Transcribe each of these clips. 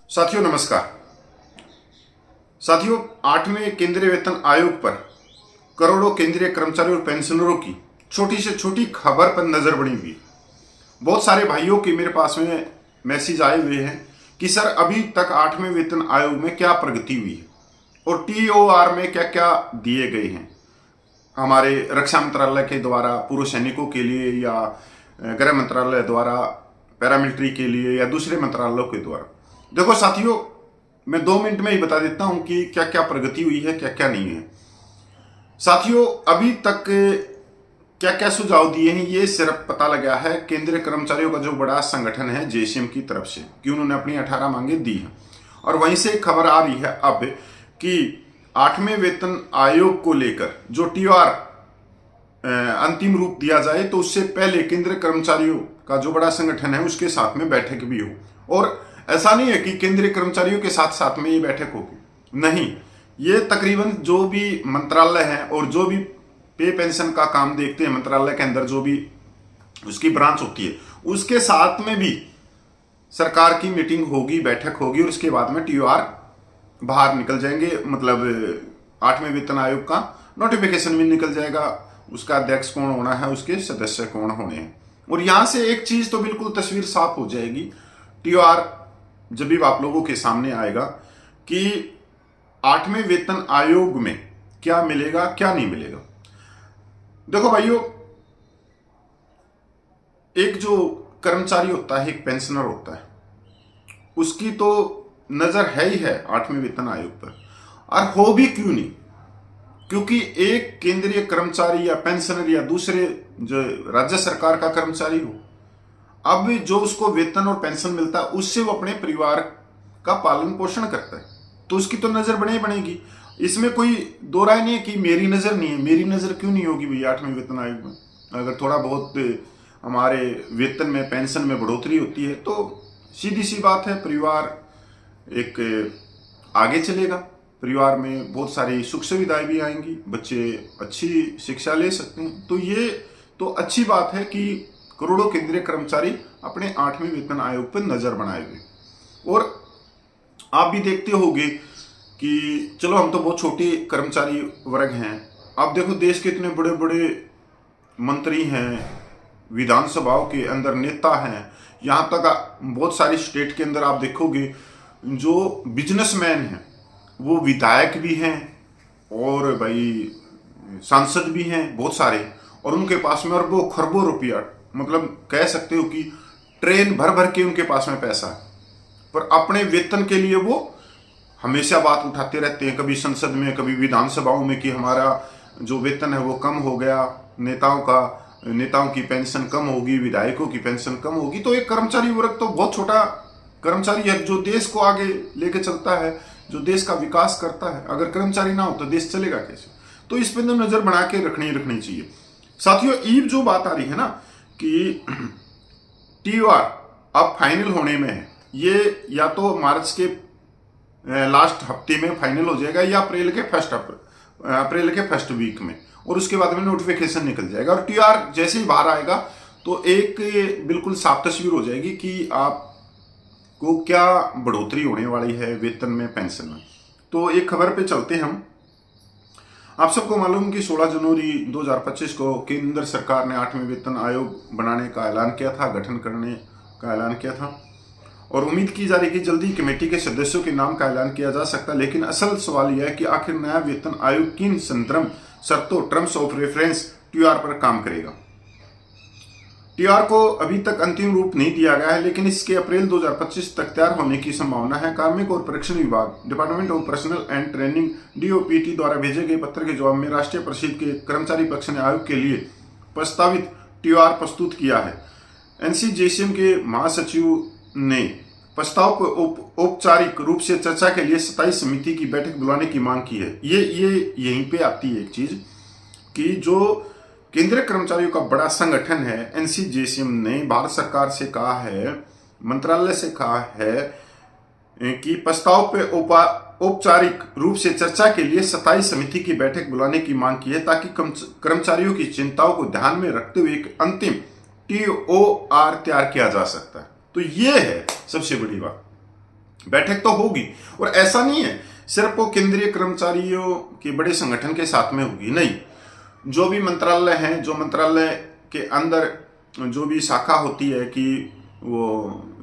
साथियों नमस्कार। साथियों, 8वें केंद्रीय वेतन आयोग पर करोड़ों केंद्रीय कर्मचारियों और पेंशनरों की छोटी से छोटी खबर पर नजर बनी हुई। बहुत सारे भाइयों के मेरे पास में मैसेज आए हुए हैं कि सर अभी तक 8वें वेतन आयोग में क्या प्रगति हुई है और टीओआर में क्या क्या दिए गए हैं हमारे रक्षा मंत्रालय के द्वारा पूर्व सैनिकों के लिए, या गृह मंत्रालय द्वारा पैरामिलिट्री के लिए, या दूसरे मंत्रालयों के द्वारा। देखो साथियों, मैं 2 मिनट में ही बता देता हूं कि क्या क्या प्रगति हुई है, क्या क्या नहीं है। साथियों, अभी तक क्या क्या सुझाव दिए हैं ये सिर्फ पता लगा है केंद्रीय कर्मचारियों का जो बड़ा संगठन है जेसीएम की तरफ से कि उन्होंने अपनी 18 मांगे दी हैं, और वहीं से खबर आ रही है अब कि 8वें वेतन आयोग को लेकर जो टीआर अंतिम रूप दिया जाए तो उससे पहले केंद्रीय कर्मचारियों का जो बड़ा संगठन है उसके साथ में बैठक भी हो। और ऐसा नहीं है कि केंद्रीय कर्मचारियों के साथ साथ में ये बैठक होगी, नहीं, ये तकरीबन जो भी मंत्रालय है और जो भी पे पेंशन का काम देखते हैं मंत्रालय के अंदर, जो भी उसकी ब्रांच होती है उसके साथ में भी सरकार की मीटिंग होगी, बैठक होगी, और उसके बाद में टीओआर बाहर निकल जाएंगे। मतलब 8वें वेतन आयोग का नोटिफिकेशन भी निकल जाएगा, उसका अध्यक्ष कौन होना है, उसके सदस्य कौन होने हैं। और यहां से एक चीज तो बिल्कुल तस्वीर साफ हो जाएगी टीओआर जब भी आप लोगों के सामने आएगा कि 8वें वेतन आयोग में क्या मिलेगा क्या नहीं मिलेगा। देखो भाइयों, एक जो कर्मचारी होता है, एक पेंशनर होता है, उसकी तो नजर है ही है 8वें वेतन आयोग पर, और हो भी क्यों नहीं, क्योंकि एक केंद्रीय कर्मचारी या पेंशनर या दूसरे जो राज्य सरकार का कर्मचारी हो, अब जो उसको वेतन और पेंशन मिलता है उससे वो अपने परिवार का पालन पोषण करता है, तो उसकी तो नजर बनेगी। इसमें कोई दो राय नहीं है कि मेरी नजर नहीं है। मेरी नजर क्यों नहीं होगी भैया 8वें वेतन आयोग में? अगर थोड़ा बहुत हमारे वेतन में, पेंशन में बढ़ोतरी होती है तो सीधी सी बात है, परिवार एक आगे चलेगा, परिवार में बहुत सारी सुख सुविधाएं भी आएंगी, बच्चे अच्छी शिक्षा ले सकते हैं। तो ये तो अच्छी बात है कि करोड़ों केंद्रीय कर्मचारी अपने 8वें वेतन आयोग पर नजर बनाए हुए। और आप भी देखते होंगे कि चलो हम तो बहुत छोटे कर्मचारी वर्ग हैं, आप देखो देश के इतने बड़े बड़े मंत्री हैं, विधानसभाओं के अंदर नेता हैं, यहाँ तक बहुत सारी स्टेट के अंदर आप देखोगे जो बिजनेसमैन हैं वो विधायक भी हैं और भाई सांसद भी हैं बहुत सारे, और उनके पास में अरबों खरबों रुपया, मतलब कह सकते हो कि ट्रेन भर भर के उनके पास में पैसा है, पर अपने वेतन के लिए वो हमेशा बात उठाते रहते हैं, कभी संसद में कभी विधानसभाओं में कि हमारा जो वेतन है वो कम हो गया, नेताओं की पेंशन कम होगी, विधायकों की पेंशन कम होगी। तो एक कर्मचारी वर्ग तो बहुत छोटा कर्मचारी है जो देश को आगे लेके चलता है, जो देश का विकास करता है। अगर कर्मचारी ना हो तो देश चलेगा कैसे? तो इस पर नजर बना के रखनी चाहिए। साथियों, ईब जो बात आ रही है ना कि टीओआर अब फाइनल होने में है, ये या तो मार्च के लास्ट हफ्ते में फाइनल हो जाएगा या अप्रैल के फर्स्ट वीक में, और उसके बाद में नोटिफिकेशन निकल जाएगा। और टीआर जैसे ही बाहर आएगा तो एक बिल्कुल साफ तस्वीर हो जाएगी कि आपको क्या बढ़ोतरी होने वाली है वेतन में, पेंशन में। तो एक खबर पे चलते हैं हम। आप सबको मालूम कि 16 जनवरी 2025 को केंद्र सरकार ने 8वें वेतन आयोग बनाने का ऐलान किया था, गठन करने का ऐलान किया था, और उम्मीद की जा रही कि जल्दी कमेटी के सदस्यों के नाम का ऐलान किया जा सकता है। लेकिन असल सवाल यह है कि आखिर नया वेतन आयोग किन संदर्भ शर्तों, टर्म्स ऑफ रेफरेंस टीआर पर काम करेगा। टीआर को अभी तक अंतिम रूप नहीं दिया गया है, लेकिन इसके अप्रैल 2025 तक तैयार होने की संभावना है। कार्मिक और प्रशिक्षण विभाग, department of personal and training DOPT द्वारा भेजे गए पत्र के जवाब में राष्ट्रीय परिषद के कर्मचारी पक्ष ने आयोग के लिए प्रस्तावित टीआर प्रस्तुत किया है। एनसीजेसीएम के महासचिव ने प्रस्ताव को औपचारिक रूप से चर्चा के लिए 27 समिति की बैठक बुलाने की मांग की है। ये यहीं पे आती है एक चीज कि जो केंद्रीय कर्मचारियों का बड़ा संगठन है एनसीजेसीएम ने भारत सरकार से कहा है, मंत्रालय से कहा है कि प्रस्ताव पे औपचारिक रूप से चर्चा के लिए 27 समिति की बैठक बुलाने की मांग की है, ताकि कर्मचारियों की चिंताओं को ध्यान में रखते हुए एक अंतिम टीओआर तैयार किया जा सकता है। तो ये है सबसे बड़ी बात। बैठक तो होगी। और ऐसा नहीं है सिर्फ वो केंद्रीय कर्मचारियों के बड़े संगठन के साथ में होगी, नहीं, जो भी मंत्रालय हैं, जो मंत्रालय के अंदर जो भी शाखा होती है कि वो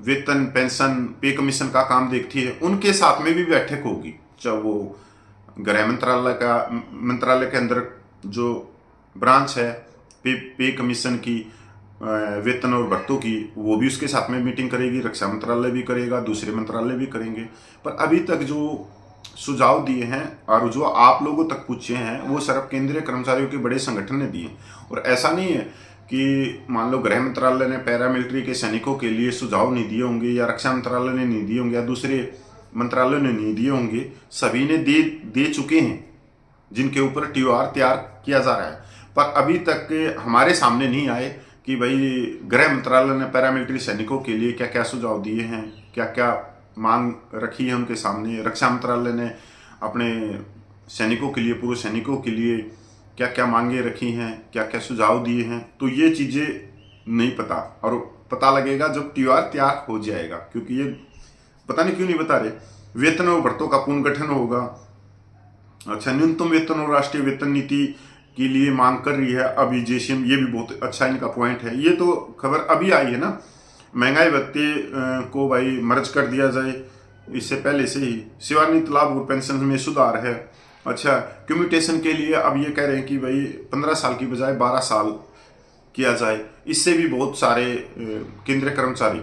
वेतन, पेंशन, पे कमीशन का काम देखती है, उनके साथ में भी बैठक होगी। चाहे वो गृह मंत्रालय के अंदर जो ब्रांच है पे कमीशन की, वेतन और भत्तों की, वो भी उसके साथ में मीटिंग करेगी, रक्षा मंत्रालय भी करेगा, दूसरे मंत्रालय भी करेंगे। पर अभी तक जो सुझाव दिए हैं और जो आप लोगों तक पूछे हैं वो सिर्फ केंद्रीय कर्मचारियों के बड़े संगठन ने दिए। और ऐसा नहीं है कि मान लो गृह मंत्रालय ने पैरामिलिट्री के सैनिकों के लिए सुझाव नहीं दिए होंगे, या रक्षा मंत्रालय ने नहीं दिए होंगे, या दूसरे मंत्रालय ने नहीं दिए होंगे, सभी ने दे चुके हैं जिनके ऊपर TOR तैयार किया जा रहा है। पर अभी तक हमारे सामने नहीं आए कि भाई गृह मंत्रालय ने पैरामिलिट्री सैनिकों के लिए क्या क्या सुझाव दिए हैं, क्या क्या मांग रखी है उनके सामने। रक्षा मंत्रालय ने अपने सैनिकों के लिए, पूर्व सैनिकों के लिए क्या क्या मांगे रखी हैं, क्या क्या सुझाव दिए हैं, तो ये चीज़ें नहीं पता। और पता लगेगा जब TOR तैयार हो जाएगा, क्योंकि ये पता नहीं क्यों नहीं बता रहे। वेतन और भत्तों का पुनर्गठन होगा। अच्छा, न्यूनतम वेतन और राष्ट्रीय वेतन नीति के लिए मांग कर रही है अभी JCM, ये भी बहुत अच्छा इनका पॉइंट है। ये तो खबर अभी आई है ना, महंगाई भत्ते को भाई मर्ज कर दिया जाए, इससे पहले से ही सेवानिवृत्त लाभ और पेंशन में सुधार है। अच्छा, कम्यूटेशन के लिए अब ये कह रहे हैं कि भाई 15 साल की बजाय 12 साल किया जाए। इससे भी बहुत सारे केंद्रीय कर्मचारी,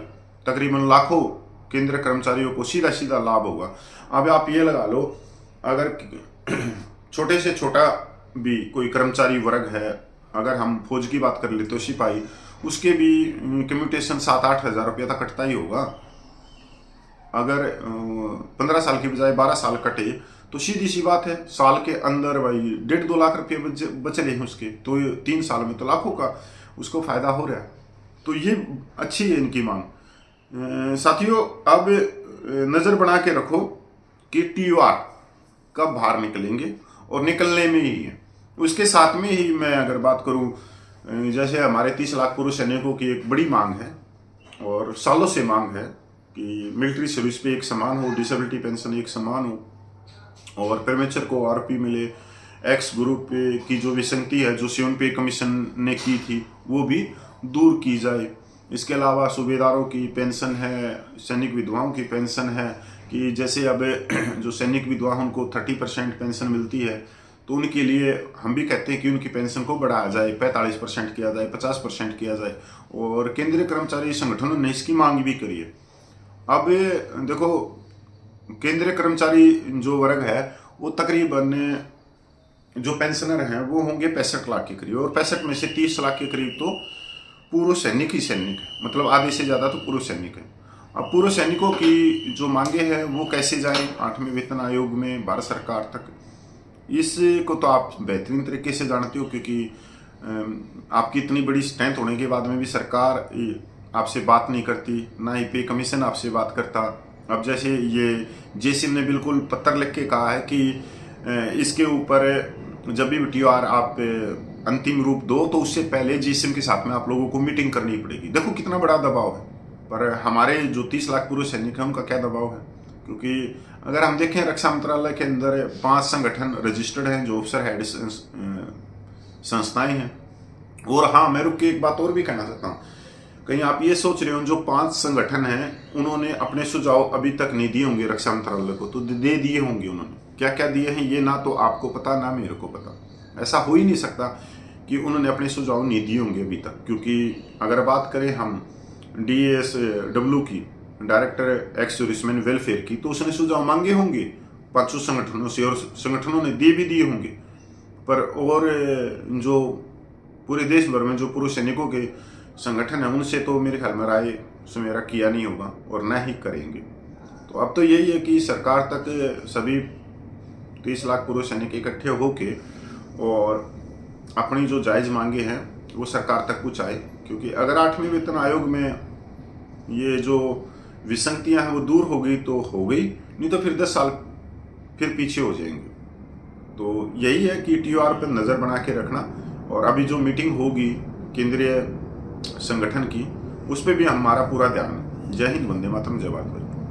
तकरीबन लाखों केंद्रीय कर्मचारियों को सीधा सीधा लाभ होगा। अब आप ये लगा लो, अगर छोटे से छोटा भी कोई कर्मचारी वर्ग है, अगर हम फौज की बात कर ले तो सिपाही, उसके भी कम्यूटेशन 7-8 हज़ार रुपया तक कटता ही होगा। अगर 15 साल की बजाय 12 साल कटे तो सीधी सी बात है, साल के अंदर भाई 1.5-2 लाख रुपये बच रहे हैं उसके, तो 3 साल में तो लाखों का उसको फायदा हो रहा है। तो ये अच्छी है इनकी मांग। साथियों, अब नज़र बना के रखो कि TOR कब बाहर निकलेंगे, और निकलने में ही है। उसके साथ में ही मैं अगर बात करूं, जैसे हमारे 30 लाख पूर्व सैनिकों की एक बड़ी मांग है और सालों से मांग है कि मिलिट्री सर्विस पे एक समान हो, डिसेबिलिटी पेंशन एक समान हो, और प्रेमेचर को RP मिले, एक्स ग्रुप की जो विसंगति है जो सिवन पे कमीशन ने की थी वो भी दूर की जाए। इसके अलावा सूबेदारों की पेंशन है, सैनिक विधवाओं की पेंशन है, कि जैसे अब जो सैनिक विधवा उनको 30% पेंशन मिलती है, तो उनके लिए हम भी कहते हैं कि उनकी पेंशन को बढ़ाया जाए, 45% किया जाए, 50% किया जाए। और केंद्रीय कर्मचारी संगठनों ने इसकी मांग भी करी है। अब देखो, केंद्रीय कर्मचारी जो वर्ग है वो तकरीबन जो पेंशनर हैं वो होंगे 65 लाख के करीब, और 65 में से 30 लाख के करीब तो पूर्व सैनिक ही सैनिक है, मतलब आधे से ज़्यादा तो पूर्व सैनिक है। अब पूर्व सैनिकों की जो मांगे हैं वो कैसे जाएं 8वें वेतन आयोग में भारत सरकार तक, इसको तो आप बेहतरीन तरीके से जानते हो, क्योंकि आपकी इतनी बड़ी स्ट्रेंथ होने के बाद में भी सरकार आपसे बात नहीं करती, ना ही पे कमीशन आपसे बात करता। अब जैसे ये JCM ने बिल्कुल पत्र लिख के कहा है कि इसके ऊपर जब भी TOR आप अंतिम रूप दो तो उससे पहले JCM के साथ में आप लोगों को मीटिंग करनी पड़ेगी। देखो कितना बड़ा दबाव है। पर हमारे जो 30 लाख पूर्व सैनिक हैं उनका क्या दबाव है, क्योंकि अगर हम देखें रक्षा मंत्रालय के अंदर 5 संगठन रजिस्टर्ड हैं जो ऑफिसर हेड संस्थाएं हैं। और हाँ, मैं रुक के एक बात और भी कहना चाहता हूँ, कहीं आप ये सोच रहे हो जो 5 संगठन हैं उन्होंने अपने सुझाव अभी तक नहीं दिए होंगे रक्षा मंत्रालय को, तो दे दिए होंगे। उन्होंने क्या क्या दिए हैं ये ना तो आपको पता ना मेरे को पता। ऐसा हो ही नहीं सकता कि उन्होंने अपने सुझाव नहीं दिए होंगे अभी तक, क्योंकि अगर बात करें हम DSW की, डायरेक्टर एक्स सर्विसमैन वेलफेयर की, तो उसने सुझाव मांगे होंगे 5 संगठनों से और संगठनों ने दे भी दिए होंगे। पर और जो पूरे देश भर में जो पूर्व सैनिकों के संगठन है उनसे तो मेरे ख्याल में राय सुमेरा किया नहीं होगा और ना ही करेंगे। तो अब तो यही है कि सरकार तक सभी 30 लाख पूर्व सैनिक इकट्ठे होके और अपनी जो जायज़ मांगे हैं वो सरकार तक पहुँचाए, क्योंकि अगर 8वें वेतन आयोग में ये जो विसंगतियां हैं वो दूर हो गई तो हो गई, नहीं तो फिर 10 साल फिर पीछे हो जाएंगे। तो यही है कि TOR पर नज़र बना के रखना, और अभी जो मीटिंग होगी केंद्रीय संगठन की उस पर भी हमारा पूरा ध्यान है। जय हिंद, वंदे मातरम, जय भारत।